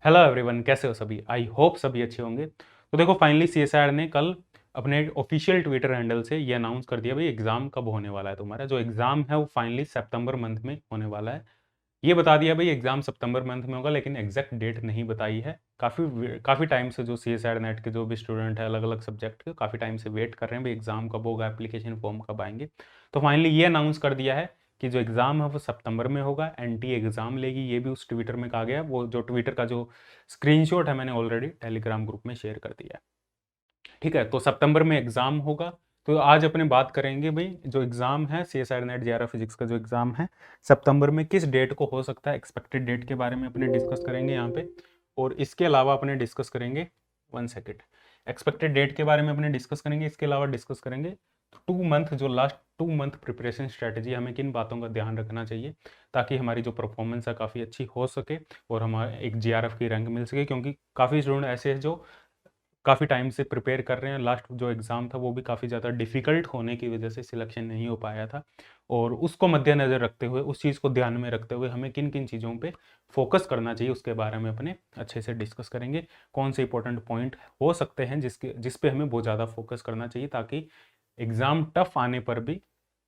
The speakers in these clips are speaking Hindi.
हेलो एवरीवन, कैसे हो सभी। आई होप सभी अच्छे होंगे। तो देखो, फाइनली सीएसआईआर ने कल अपने ऑफिशियल ट्विटर हैंडल से ये अनाउंस कर दिया भाई एग्जाम कब होने वाला है। तुम्हारा जो एग्जाम है वो फाइनली सितंबर मंथ में होने वाला है। ये बता दिया भाई एग्जाम सितंबर मंथ में होगा, लेकिन एग्जैक्ट डेट नहीं बताई है। काफ़ी काफ़ी टाइम से जो सीएसआईआर नेट के जो भी स्टूडेंट है अलग अलग सब्जेक्ट के काफ़ी टाइम से वेट कर रहे हैं भाई एग्जाम कब होगा, एप्लीकेशन फॉर्म कब आएंगे। तो फाइनली ये अनाउंस कर दिया है कि जो एग्ज़ाम है वो सितंबर में होगा। एनटी एग्ज़ाम लेगी, ये भी उस ट्विटर में कहा गया है। वो जो ट्विटर का जो स्क्रीनशॉट है मैंने ऑलरेडी टेलीग्राम ग्रुप में शेयर कर दिया है। ठीक है, तो सितंबर में एग्ज़ाम होगा। तो आज अपने बात करेंगे भाई जो एग्ज़ाम है सीएसआईआर नेट जेआरएफ फिजिक्स का जो एग्ज़ाम है सितंबर में किस डेट को हो सकता है, एक्सपेक्टेड डेट के बारे में अपने डिस्कस करेंगे यहाँ पे। और इसके अलावा अपने डिस्कस करेंगे, वन सेकेंड, एक्सपेक्टेड डेट के बारे में अपने डिस्कस करेंगे। इसके अलावा डिस्कस करेंगे 2 मंथ, जो लास्ट 2 मंथ प्रिपरेशन स्ट्रेटजी, हमें किन बातों का ध्यान रखना चाहिए ताकि हमारी जो परफॉर्मेंस है काफ़ी अच्छी हो सके और हमारा एक जेआरएफ की रैंक मिल सके। क्योंकि काफ़ी स्टूडेंट ऐसे हैं जो काफ़ी टाइम से प्रिपेयर कर रहे हैं। लास्ट जो एग्ज़ाम था वो भी काफ़ी ज़्यादा डिफ़िकल्ट होने की वजह से सिलेक्शन नहीं हो पाया था। और उसको मद्देनज़र रखते हुए, उस चीज़ को ध्यान में रखते हुए हमें किन किन चीज़ों पे फोकस करना चाहिए उसके बारे में अपने अच्छे से डिस्कस करेंगे। कौन से इंपॉर्टेंट पॉइंट हो सकते हैं जिस पे हमें बहुत ज़्यादा फोकस करना चाहिए ताकि एग्ज़ाम टफ आने पर भी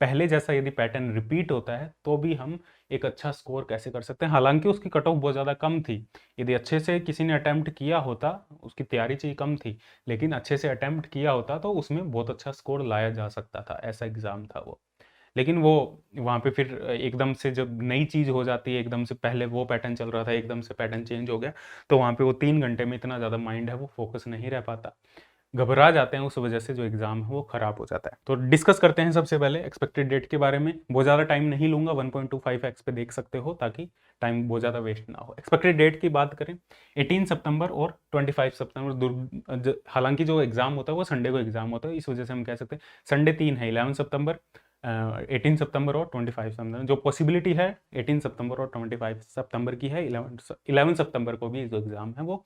पहले जैसा यदि पैटर्न रिपीट होता है तो भी हम एक अच्छा स्कोर कैसे कर सकते हैं। हालांकि उसकी कट ऑफ बहुत ज़्यादा कम थी। यदि अच्छे से किसी ने अटेम्प्ट किया होता, उसकी तैयारी चाहिए कम थी, लेकिन अच्छे से अटेम्प्ट किया होता तो उसमें बहुत अच्छा स्कोर लाया जा सकता था। ऐसा एग्ज़ाम था वो। लेकिन वो वहाँ पे फिर एकदम से जब नई चीज़ हो जाती है, एकदम से पहले वो पैटर्न चल रहा था, एकदम से पैटर्न चेंज हो गया, तो वहाँ पे वो 3 घंटे में इतना ज़्यादा माइंड है वो फोकस नहीं रह पाता, घबरा जाते हैं। उस वजह से जो एग्ज़ाम है वो ख़राब हो जाता है। तो डिस्कस करते हैं सबसे पहले एक्सपेक्टेड डेट के बारे में। बहुत ज़्यादा टाइम नहीं लूँगा, 1.25x पे देख सकते हो ताकि टाइम बहुत ज़्यादा वेस्ट ना हो। एक्सपेक्टेड डेट की बात करें 18 सितंबर और 25 सितंबर। हालांकि जो एग्ज़ाम होता है वो संडे को एग्ज़ाम होता है, इस वजह से हम कह सकते हैं संडे 3 है, 11 सितंबर, 18 सितंबर और 25 सितंबर। जो पॉसिबिलिटी है 18 सितंबर और 25 सितंबर की है। 11 सितंबर को भी जो एग्ज़ाम है वो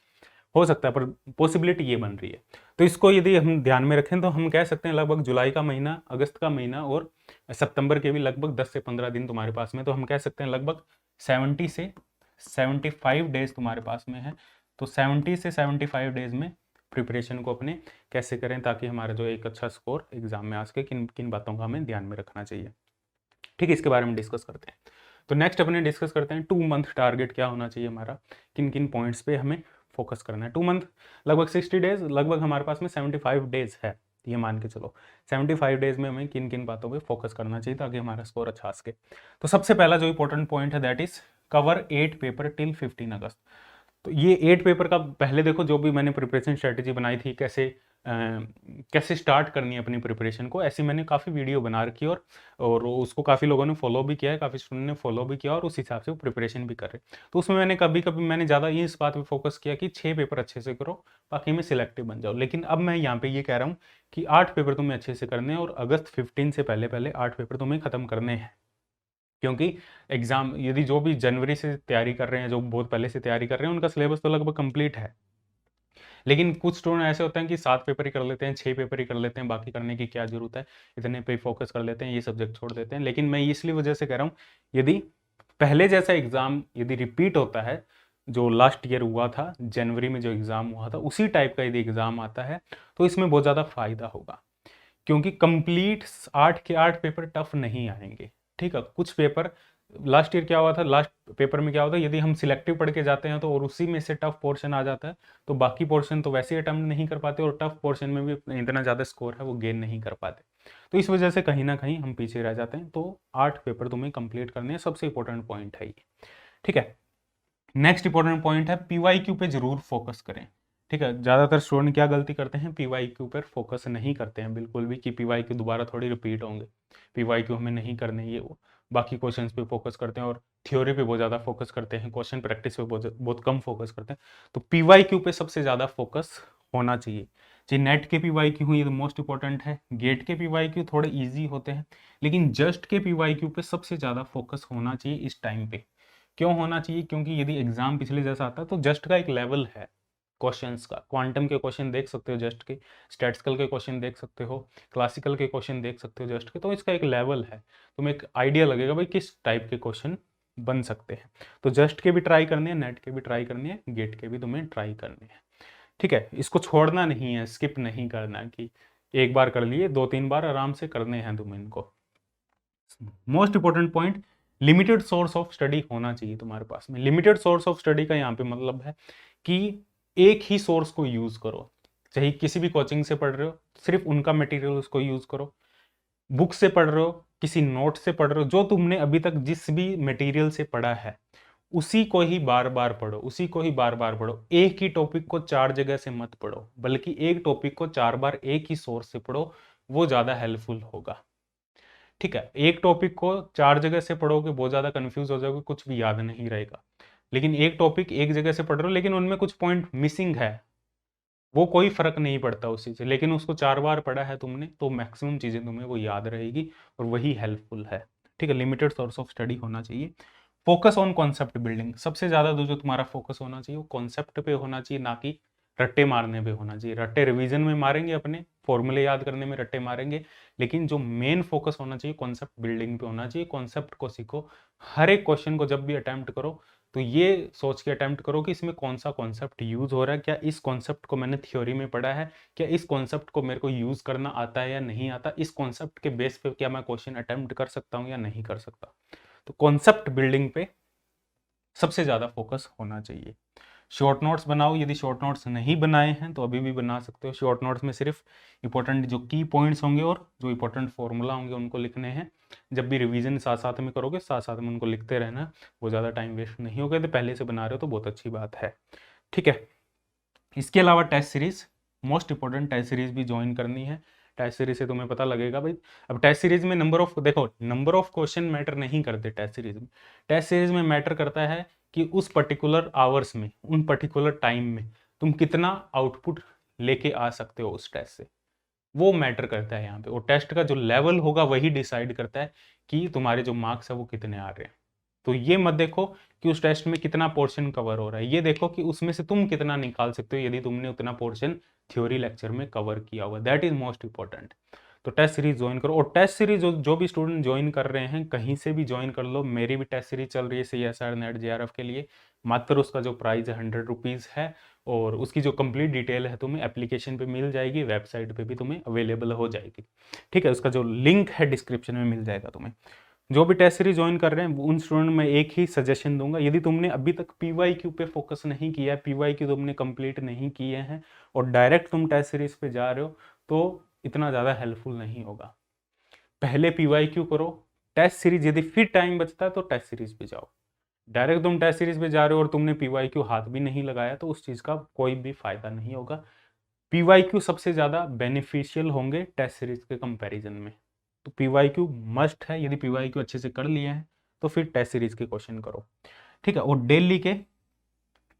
हो सकता है, पर पॉसिबिलिटी ये बन रही है। तो इसको यदि हम ध्यान में रखें तो हम कह सकते हैं लगभग जुलाई का महीना, अगस्त का महीना और सितंबर के भी लगभग 10 से 15 दिन तुम्हारे पास में। तो हम कह सकते हैं लगभग 70 से 75 डेज तुम्हारे पास में है। तो 70 से 75 डेज में प्रिपरेशन को अपने कैसे करें ताकि हमारा जो एक अच्छा स्कोर एग्जाम में आ सके, किन किन बातों का हमें ध्यान में रखना चाहिए। ठीक है, इसके बारे में डिस्कस करते हैं। तो नेक्स्ट अपने डिस्कस करते हैं 2 मंथ टारगेट क्या होना चाहिए हमारा, किन किन पॉइंट्स पे हमें फोकस करना है। 2 मंथ लगभग 60 डेज, लगभग हमारे पास में 75 डेज है, ये मान के चलो 75 डेज में हमें किन किन बातों पे फोकस करना चाहिए ताकि हमारा स्कोर अच्छा आ सके। तो सबसे पहला जो इंपॉर्टेंट पॉइंट है that is cover 8 paper till 15 अगस्त। तो ये 8 पेपर का पहले देखो, जो भी मैंने प्रिपरेशन स्ट्रेटेजी बनाई थी, कैसे स्टार्ट करनी है अपनी प्रिपरेशन को, ऐसी मैंने काफ़ी वीडियो बना रखी है। और उसको काफ़ी लोगों ने फॉलो भी किया है, काफ़ी स्टूडेंट ने फॉलो भी किया और उस हिसाब से वो प्रिपरेशन भी कर रहे। तो उसमें मैंने कभी कभी मैंने ज़्यादा इस बात पे फोकस किया कि 6 पेपर अच्छे से करो, बाकी में सिलेक्टिव बन जाओ। लेकिन अब मैं यहाँ पे ये कह रहा हूँ कि 8 पेपर तुम्हें अच्छे से करने हैं और अगस्त 15 से पहले पहले 8 पेपर तुम्हें खत्म करने हैं। क्योंकि एग्जाम यदि जो भी जनवरी से तैयारी कर रहे हैं, जो बहुत पहले से तैयारी कर रहे हैं, उनका सिलेबस तो लगभग कंप्लीट है। लेकिन कुछ स्टूडेंट ऐसे होते हैं कि 7 पेपर ही कर लेते हैं, 6 पेपर ही कर लेते हैं, बाकी करने की क्या जरूरत है, इतने पे फोकस कर लेते हैं, ये सब्जेक्ट छोड़ देते हैं। लेकिन मैं इसलिए वजह से कह रहा हूँ, यदि पहले जैसा एग्जाम यदि रिपीट होता है, जो लास्ट ईयर हुआ था जनवरी में जो एग्जाम हुआ था उसी टाइप का यदि एग्जाम आता है तो इसमें बहुत ज़्यादा फायदा होगा। क्योंकि कंप्लीट 8 के 8 पेपर टफ नहीं आएंगे। ठीक है, कुछ पेपर लास्ट ईयर क्या हुआ था, लास्ट पेपर में क्या होता है, यदि हम सिलेक्टिव पढ़ के जाते हैं तो और उसी में से टफ पोर्शन आ जाता है तो बाकी पोर्शन तो वैसे ही अटेम्प्ट नहीं कर पाते और टफ पोर्शन में भी इतना ज़्यादा स्कोर है वो गेन नहीं कर पाते। तो इस वजह से कहीं ना कहीं हम पीछे रह जाते हैं। तो 8 पेपर तुम्हें कंप्लीट करने हैं, सबसे इंपॉर्टेंट पॉइंट है ये। ठीक है, नेक्स्ट इंपॉर्टेंट पॉइंट है पीवाईक्यू पे जरूर फोकस करें। ठीक है, ज़्यादातर स्टूडेंट क्या गलती करते हैं, पीवाईक्यू पर फोकस नहीं करते हैं बिल्कुल भी कि पीवाईक्यू दोबारा थोड़ी रिपीट होंगे, पीवाईक्यू हमें नहीं करने ये वो। बाकी क्वेश्चंस पे फोकस करते हैं और थ्योरी पे बहुत ज़्यादा फोकस करते हैं, क्वेश्चन प्रैक्टिस पे बहुत कम फोकस करते हैं। तो पीवाईक्यू पे सबसे ज़्यादा फोकस होना चाहिए। जी, नेट के पीवाईक्यू ये तो मोस्ट इंपॉर्टेंट है, गेट के पीवाईक्यू थोड़े ईजी होते हैं, लेकिन जस्ट के पीवाईक्यू पे सबसे ज़्यादा फोकस होना चाहिए इस टाइम पे। क्यों होना चाहिए, क्योंकि यदि एग्जाम पिछले जैसा आता है तो जस्ट का एक लेवल है क्वेश्चंस का। क्वांटम के क्वेश्चन देख सकते हो जस्ट के, स्टैटिस्टिकल के क्वेश्चन देख सकते हो, क्लासिकल के क्वेश्चन देख सकते हो जस्ट के। तो इसका एक लेवल है, तुम्हें एक आइडिया लगेगा भाई किस टाइप के क्वेश्चन बन सकते हैं। तो जस्ट के भी ट्राई करने हैं, नेट के भी ट्राई करने हैं, गेट के भी तुम्हें ट्राई करने हैं। ठीक है, इसको छोड़ना नहीं है, स्किप नहीं करना कि एक बार कर लिए, 2-3 बार आराम से करने हैं तुम्हें इनको। Most important point, limited source of study होना चाहिए तुम्हारे पास में। लिमिटेड सोर्स ऑफ स्टडी का यहाँ पे मतलब है कि एक ही सोर्स को यूज करो। चाहे किसी भी कोचिंग से पढ़ रहे हो, सिर्फ उनका मटेरियल उसको यूज करो। बुक से पढ़ रहे हो, किसी नोट से पढ़ रहे हो, जो तुमने अभी तक जिस भी मटेरियल से पढ़ा है उसी को ही बार बार पढ़ो, उसी को ही बार बार पढ़ो। एक ही टॉपिक को 4 जगह से मत पढ़ो, बल्कि एक टॉपिक को 4 बार एक ही सोर्स से पढ़ो, वो ज्यादा हेल्पफुल होगा। ठीक है, एक टॉपिक को 4 जगह से पढ़ोगे बहुत ज्यादा कंफ्यूज हो जाओगे, कुछ भी याद नहीं रहेगा। लेकिन एक टॉपिक एक जगह से पढ़ रहे हो लेकिन उनमें कुछ पॉइंट मिसिंग है, वो कोई फर्क नहीं पड़ता उसी से, लेकिन उसको 4 बार पढ़ा है तुमने तो मैक्सिमम चीजें तुम्हें वो याद रहेगी और वही हेल्पफुल है। ठीक है, लिमिटेड सोर्स ऑफ स्टडी होना चाहिए। फोकस ऑन कॉन्सेप्ट बिल्डिंग, सबसे ज्यादा जो तुम्हारा फोकस होना चाहिए वो कॉन्सेप्ट पे होना चाहिए, ना कि रट्टे मारने पे होना चाहिए। रट्टे रिवीजन में मारेंगे, अपने फॉर्मूले याद करने में रट्टे मारेंगे, लेकिन जो मेन फोकस होना चाहिए कॉन्सेप्ट बिल्डिंग पे होना चाहिए। कॉन्सेप्ट को सीखो, हर एक क्वेश्चन को जब भी अटेम्प्ट करो तो ये सोच के अटेम्प्ट करो कि इसमें कौन सा कॉन्सेप्ट यूज हो रहा है, क्या इस कॉन्सेप्ट को मैंने थ्योरी में पढ़ा है, क्या इस कॉन्सेप्ट को मेरे को यूज करना आता है या नहीं आता, इस कॉन्सेप्ट के बेस पे क्या मैं क्वेश्चन अटेम्प्ट कर सकता हूँ या नहीं कर सकता। तो कॉन्सेप्ट बिल्डिंग पे सबसे ज़्यादा फोकस होना चाहिए। शॉर्ट नोट्स बनाओ, यदि शॉर्ट नोट्स नहीं बनाए हैं तो अभी भी बना सकते हो। शॉर्ट नोट्स में सिर्फ इंपॉर्टेंट जो की पॉइंट्स होंगे और जो इंपॉर्टेंट फॉर्मूला होंगे उनको लिखने हैं। जब भी रिवीजन साथ साथ में करोगे, साथ साथ में उनको लिखते रहना, वो ज़्यादा टाइम वेस्ट नहीं होगा। तो पहले से बना रहे हो तो बहुत अच्छी बात है। ठीक है, इसके अलावा test series, most important test series भी ज्वाइन करनी है। टेस्ट सीरीज से तुम्हें पता लगेगा भाई, अब टेस्ट सीरीज में नंबर ऑफ, देखो नंबर ऑफ क्वेश्चन मैटर नहीं करते टेस्ट सीरीज में। टेस्ट सीरीज में मैटर करता है कि उस पर्टिकुलर आवर्स में, उन पर्टिकुलर टाइम में तुम कितना आउटपुट लेके आ सकते हो उस टेस्ट से, वो मैटर करता है यहाँ पे। और टेस्ट का जो लेवल होगा वही डिसाइड करता है कि तुम्हारे जो मार्क्स है वो कितने आ रहे हैं। तो ये मत देखो कि उस टेस्ट में कितना पोर्शन कवर हो रहा है, ये देखो कि उसमें से तुम कितना निकाल सकते हो यदि तुमने उतना पोर्शन थ्योरी लेक्चर में कवर किया हुआ। That is most important. तो टेस्ट सीरीज ज्वाइन करो। और टेस्ट सीरीज जो भी स्टूडेंट ज्वाइन कर रहे हैं कहीं से भी ज्वाइन कर लो, मेरी भी टेस्ट सीरीज चल रही है CSIR नेट JRF के लिए। मात्र उसका जो प्राइस है 100 रुपीज़ है, और उसकी जो कंप्लीट डिटेल है तुम्हें एप्लीकेशन पे मिल जाएगी, वेबसाइट पे भी तुम्हें अवेलेबल हो जाएगी। ठीक है, उसका जो लिंक है डिस्क्रिप्शन में मिल जाएगा तुम्हें। जो भी टेस्ट सीरीज ज्वाइन कर रहे हैं उन स्टूडेंट में एक ही सजेशन दूंगा, यदि तुमने अभी तक PYQ पे फोकस नहीं किया है, PYQ तुमने कंप्लीट नहीं किए हैं और डायरेक्ट तुम टेस्ट सीरीज पे जा रहे हो, तो इतना ज़्यादा हेल्पफुल नहीं होगा। पहले PYQ करो, टेस्ट सीरीज यदि फिर टाइम बचता है तो टेस्ट सीरीज पे जाओ। डायरेक्ट तुम टेस्ट सीरीज पे जा रहे हो और तुमने PYQ हाथ भी नहीं लगाया तो उस चीज़ का कोई भी फायदा नहीं होगा। PYQ सबसे ज़्यादा बेनिफिशियल होंगे टेस्ट सीरीज के कंपैरिजन में। तो PYQ मस्ट है, यदि PYQ अच्छे से कर लिए हैं तो फिर टेस्ट सीरीज के क्वेश्चन करो। ठीक है, और डेली के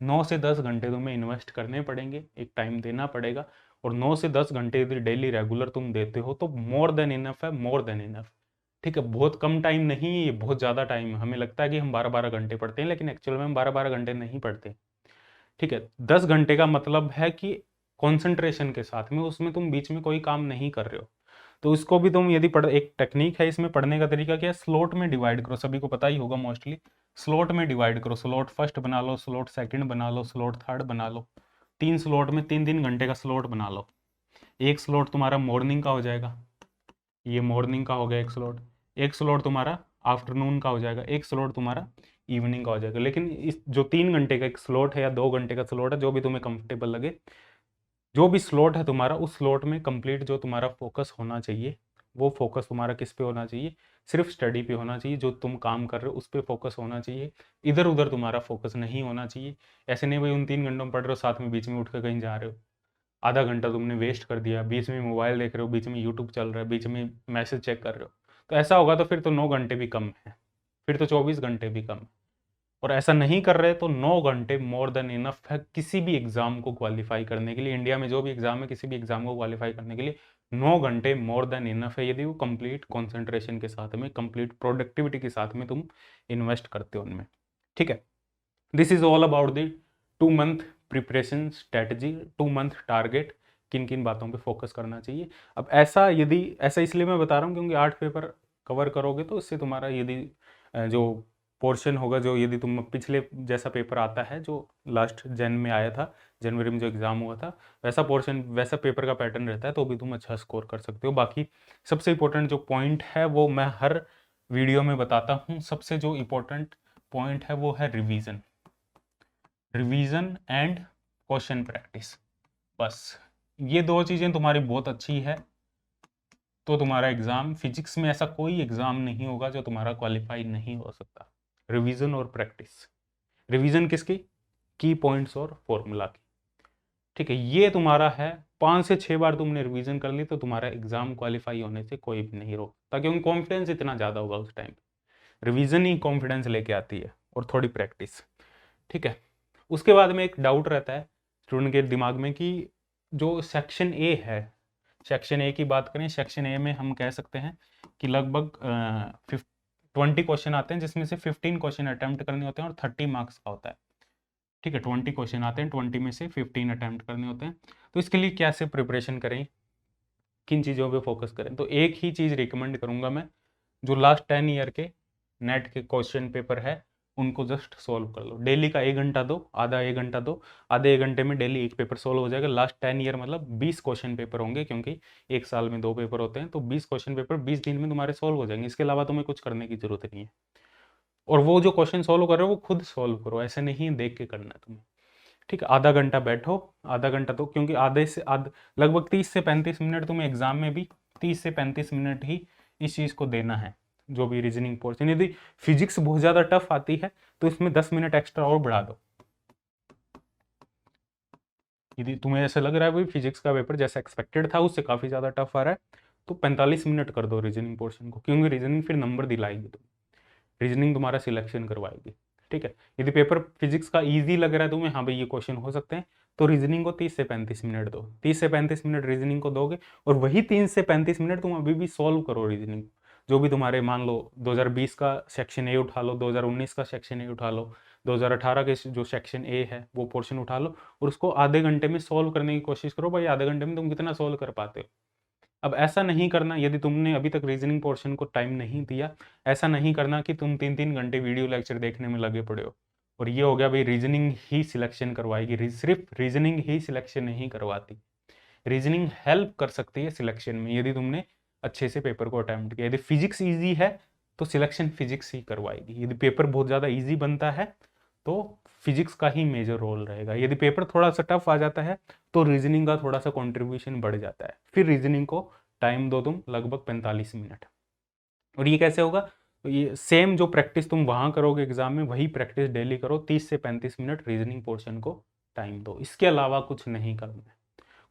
9 से 10 घंटे तुम्हें इन्वेस्ट करने पड़ेंगे, एक टाइम देना पड़ेगा। और 9 से 10 घंटे यदि डेली रेगुलर तुम देते हो तो मोर देन इनफ है, मोर देन इनफ। ठीक है, बहुत कम टाइम नहीं, ये बहुत ज़्यादा टाइम है। हमें लगता है कि हम 12-12 घंटे पढ़ते हैं, लेकिन एक्चुअल में हम 12-12 घंटे नहीं पढ़ते। ठीक है, 10 घंटे का मतलब है कि कंसंट्रेशन के साथ में, उसमें तुम बीच में कोई काम नहीं कर रहे हो। तो इसको भी तुम यदि एक टेक्निक है इसमें पढ़ने का तरीका क्या है, स्लॉट में डिवाइड करो। सभी को पता ही होगा मोस्टली, स्लॉट में डिवाइड करो। स्लॉट फर्स्ट बना लो, स्लॉट सेकंड बना लो, स्लॉट थर्ड बना लो। 3 स्लॉट में 3-3 घंटे का स्लॉट बना लो। एक स्लॉट तुम्हारा मॉर्निंग का हो जाएगा, ये मॉर्निंग का हो गया एक स्लॉट। एक स्लॉट तुम्हारा आफ्टरनून का हो जाएगा, एक स्लॉट तुम्हारा इवनिंग का हो जाएगा। लेकिन इस जो 3 घंटे का एक स्लॉट है या 2 घंटे का स्लॉट है, जो भी तुम्हें कंफर्टेबल लगे, जो भी स्लॉट है तुम्हारा, उस स्लॉट में कंप्लीट जो तुम्हारा फोकस होना चाहिए, वो फोकस तुम्हारा किस पे होना चाहिए, सिर्फ स्टडी पे होना चाहिए। जो तुम काम कर रहे हो उस पे फोकस होना चाहिए, इधर उधर तुम्हारा फोकस नहीं होना चाहिए। ऐसे नहीं भाई उन 3 घंटों में पढ़ रहे हो, साथ में बीच में उठ कर कहीं जा रहे हो, आधा घंटा तुमने वेस्ट कर दिया, बीच में मोबाइल देख रहे हो, बीच में यूट्यूब चल रहा है, बीच में मैसेज चेक कर रहे हो, तो ऐसा होगा तो फिर तो 9 घंटे भी कम है, फिर तो 24 घंटे भी कम है। और ऐसा नहीं कर रहे तो 9 घंटे मोर देन इनफ है किसी भी एग्जाम को क्वालिफाई करने के लिए। इंडिया में जो भी एग्जाम है, किसी भी एग्जाम को क्वालिफाई करने के लिए 9 घंटे मोर देन इनफ है, यदि वो कंप्लीट कंसंट्रेशन के साथ में, कंप्लीट प्रोडक्टिविटी के साथ में तुम इन्वेस्ट करते हो उनमें। ठीक है, this is all about the 2 month preparation strategy, 2 month target, किन किन बातों पे फोकस करना चाहिए। अब ऐसा इसलिए मैं बता रहा हूँ क्योंकि 8 पेपर कवर करोगे तो इससे तुम्हारा यदि जो पोर्शन होगा जो, यदि तुम पिछले जैसा पेपर आता है जो लास्ट जन में आया था, जनवरी में जो एग्ज़ाम हुआ था, वैसा पोर्शन वैसा पेपर का पैटर्न रहता है तो भी तुम अच्छा स्कोर कर सकते हो। बाकी सबसे इम्पोर्टेंट जो पॉइंट है वो मैं हर वीडियो में बताता हूँ। सबसे जो इम्पोर्टेंट पॉइंट है वो है revision, revision and question practice. बस ये दो चीज़ें तुम्हारी बहुत अच्छी है तो तुम्हारा एग्ज़ाम, फिजिक्स में ऐसा कोई एग्ज़ाम नहीं होगा जो तुम्हारा क्वालिफाई नहीं हो सकता। रिवीजन और प्रैक्टिस। रिवीजन किसकी? की पॉइंट्स और फॉर्मूला की। ठीक है, ये तुम्हारा है। 5 से 6 बार तुमने रिवीजन कर ली तो तुम्हारा एग्जाम क्वालिफाई होने से कोई भी नहीं रोकता, क्योंकि कॉन्फिडेंस इतना ज़्यादा होगा उस टाइम पे। रिवीजन ही कॉन्फिडेंस लेके आती है और थोड़ी प्रैक्टिस। ठीक है, उसके बाद में एक डाउट रहता है स्टूडेंट के दिमाग में कि जो सेक्शन ए है, सेक्शन ए की बात करें, सेक्शन ए में हम कह सकते हैं कि लगभग 20 क्वेश्चन आते हैं, जिसमें से 15 क्वेश्चन अटेम्प्ट करने होते हैं और 30 मार्क्स का होता है। ठीक है, 20 क्वेश्चन आते हैं, 20 में से 15 अटेम्प्ट करने होते हैं। तो इसके लिए कैसे प्रिपरेशन करें, किन चीज़ों पे फोकस करें? तो एक ही चीज़ रिकमेंड करूंगा मैं, जो लास्ट 10 ईयर के नेट के क्वेश्चन पेपर है उनको जस्ट सॉल्व कर लो। डेली का 1 घंटा दो, आधा 1 घंटा दो, आधे 1 घंटे में डेली एक पेपर सॉल्व हो जाएगा। लास्ट 10 ईयर मतलब 20 क्वेश्चन पेपर होंगे, क्योंकि एक साल में 2 पेपर होते हैं, तो 20 क्वेश्चन पेपर 20 दिन में तुम्हारे सॉल्व हो जाएंगे। इसके अलावा तुम्हें कुछ करने की जरूरत नहीं है। और वो जो क्वेश्चन सॉल्व कर रहे हो वो खुद सॉल्व करो, ऐसे नहीं देख के करना है तुम्हें। ठीक है, आधा घंटा बैठो, आधा घंटा तो, क्योंकि लगभग 30 से 35 मिनट तुम्हें एग्जाम में भी 30 से 35 मिनट ही इस चीज़ को देना है, जो भी रीजनिंग पोर्शन। यदि फिजिक्स बहुत ज़्यादा टफ आती है तो इसमें 10 मिनट एक्स्ट्रा और बढ़ा दो। यदि तुम्हें ऐसा लग रहा है भाई फिजिक्स का पेपर जैसा एक्सपेक्टेड था उससे काफ़ी ज़्यादा टफ आ रहा है, तो 45 मिनट कर दो रीजनिंग पोर्शन को, क्योंकि रीजनिंग फिर नंबर दिलाएगी, तो रीजनिंग तुम्हारा सिलेक्शन करवाएगी। ठीक है, यदि पेपर फिजिक्स का इजी लग रहा है तुम्हें, हाँ भाई ये क्वेश्चन हो सकते हैं, तो रीजनिंग को 30 से 35 मिनट दो। 30 से 35 मिनट रीजनिंग को दोगे और वही 30 से 35 मिनट तुम अभी भी सॉल्व करो रीजनिंग। जो भी तुम्हारे, मान लो 2020 का सेक्शन ए उठा लो, 2019 का सेक्शन ए उठा लो, 2018 के जो सेक्शन ए है वो पोर्शन उठा लो और उसको आधे घंटे में सॉल्व करने की कोशिश करो। भाई आधे घंटे में तुम कितना सॉल्व कर पाते हो? अब ऐसा नहीं करना, यदि तुमने अभी तक रीजनिंग पोर्शन को टाइम नहीं दिया, ऐसा नहीं करना कि तुम 3-3 घंटे वीडियो लेक्चर देखने में लगे पड़े हो और ये हो गया भाई रीजनिंग ही सिलेक्शन करवाएगी। सिर्फ रीजनिंग ही सिलेक्शन नहीं करवाती, रीजनिंग हेल्प कर सकती है सिलेक्शन में, यदि तुमने अच्छे से पेपर को अटेम्प्ट किया। यदि फिजिक्स ईजी है तो सिलेक्शन फिजिक्स ही करवाएगी। यदि पेपर बहुत ज़्यादा ईजी बनता है तो फिजिक्स का ही मेजर रोल रहेगा। यदि पेपर थोड़ा सा टफ आ जाता है तो रीजनिंग का थोड़ा सा कंट्रीब्यूशन बढ़ जाता है। फिर रीजनिंग को टाइम दो तुम लगभग 45 मिनट। और ये कैसे होगा? तो ये सेम जो प्रैक्टिस तुम वहाँ करोगे एग्जाम में, वही प्रैक्टिस डेली करो। 30 से 35 मिनट रीजनिंग पोर्शन को टाइम दो, इसके अलावा कुछ नहीं करना है।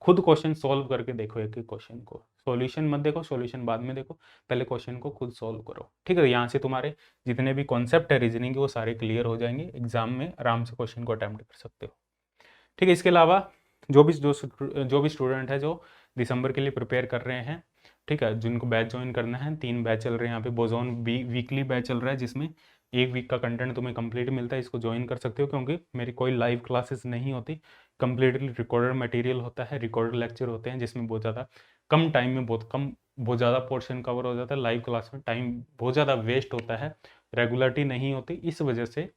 खुद क्वेश्चन सॉल्व करके देखो, एक एक क्वेश्चन को, सॉल्यूशन मत देखो, सॉल्यूशन बाद में देखो, पहले क्वेश्चन को खुद सॉल्व करो। ठीक है, यहाँ से तुम्हारे जितने भी कॉन्सेप्ट है रीजनिंग के वो सारे क्लियर हो जाएंगे, एग्जाम में आराम से क्वेश्चन को अटेम्प्ट कर सकते हो। ठीक है, इसके अलावा जो भी स्टूडेंट है जो दिसंबर के लिए प्रिपेयर कर रहे हैं, ठीक है, जिनको बैच ज्वाइन करना है, 3 बैच चल रहे हैं यहाँ पे। बोजोन वीकली बैच चल रहा है जिसमें 1 वीक का कंटेंट तुम्हें कंप्लीट मिलता है, इसको ज्वाइन कर सकते हो, क्योंकि मेरी कोई लाइव क्लासेस नहीं होती, कंप्लीटली रिकॉर्डेड मटेरियल होता है, रिकॉर्डेड लेक्चर होते हैं, जिसमें बहुत ज़्यादा कम टाइम में बहुत ज़्यादा पोर्शन कवर हो जाता है। लाइव क्लास में टाइम बहुत ज़्यादा वेस्ट होता है, रेगुलरिटी नहीं होती, इस वजह से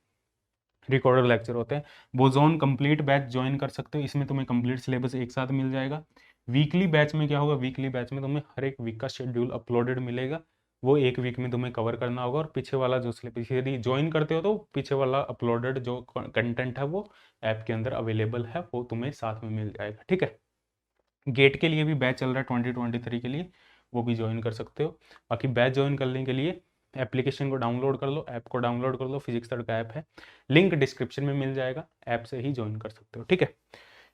रिकॉर्डेड लेक्चर होते हैं। बोजोन कंप्लीट बैच ज्वाइन कर सकते हो, इसमें तुम्हें कंप्लीट सिलेबस एक साथ मिल जाएगा। वीकली बैच में क्या होगा? वीकली बैच में तुम्हें हर एक वीक का शेड्यूल अपलोडेड मिलेगा, वो एक वीक में तुम्हें कवर करना होगा। और पीछे वाला जो सिलेबस यदि ज्वाइन करते हो तो पीछे वाला अपलोडेड जो कंटेंट है वो ऐप के अंदर अवेलेबल है, वो तुम्हें साथ में मिल जाएगा। ठीक है, गेट के लिए भी बैच चल रहा है 2023 के लिए, वो भी ज्वाइन कर सकते हो। बाकी बैच ज्वाइन करने के लिए एप्लीकेशन को डाउनलोड कर लो, ऐप को डाउनलोड कर लो, फिजिक्स तड़का ऐप है, लिंक डिस्क्रिप्शन में मिल जाएगा, ऐप से ही ज्वाइन कर सकते हो। ठीक है,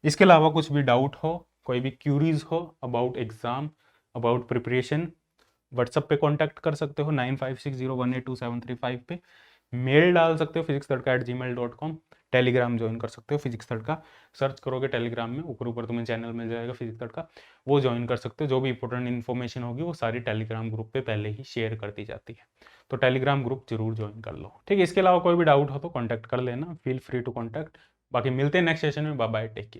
इसके अलावा कुछ भी डाउट हो, कोई भी क्यूरीज हो about exam, about preparation, WhatsApp पे कांटेक्ट कर सकते हो 9560182735 पे, मेल डाल सकते हो physicsTadka@gmail.com, टेलीग्राम ज्वाइन कर सकते हो फिजिक्स तड़का, सर्च करोगे टेलीग्राम में ऊपर ऊपर तुम्हें चैनल मिल जाएगा फिजिक्स तड़का, वो ज्वाइन कर सकते हो। जो भी इंपॉर्टेंट इन्फॉर्मेशन होगी वो सारी टेलीग्राम ग्रुप पे पहले ही शेयर कर दी जाती है, तो टेलीग्राम ग्रुप जरूर ज्वाइन कर लो। ठीक है, इसके अलावा कोई भी डाउट हो तो कॉन्टैक्ट कर लेना, फील फ्री टू कॉन्टैक्ट। बाकी मिलते हैं नेक्स्ट सेशन में, बाय बाय, टेक केयर।